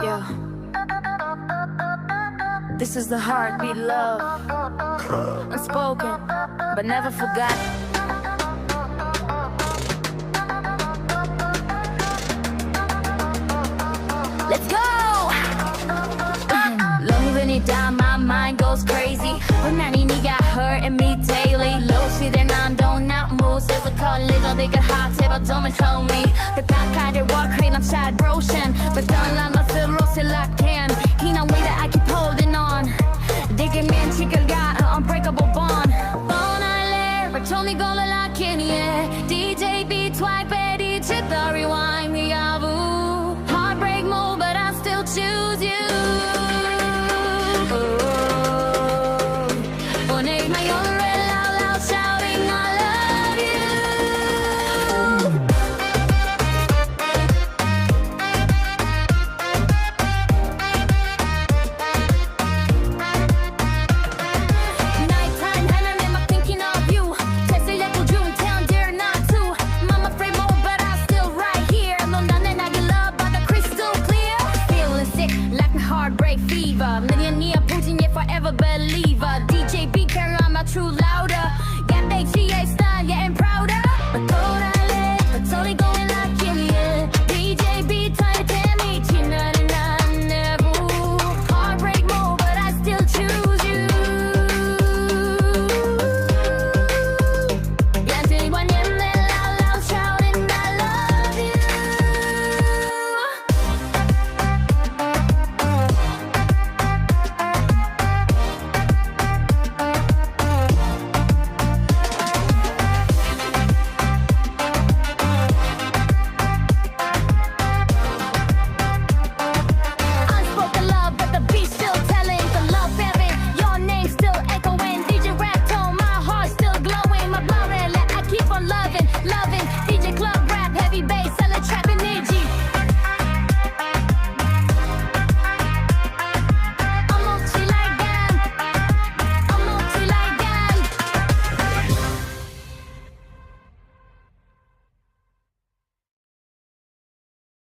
Yeah. This is the heartbeat love. Unspoken, but never forgotten. Let's go! Love anytime my mind goes crazy. When I need got hurting me daily. Low shit and I don't not move. Says a call little bigger heart, table don't tell me. The back kind of walk, create I'm sad broken. But don't let me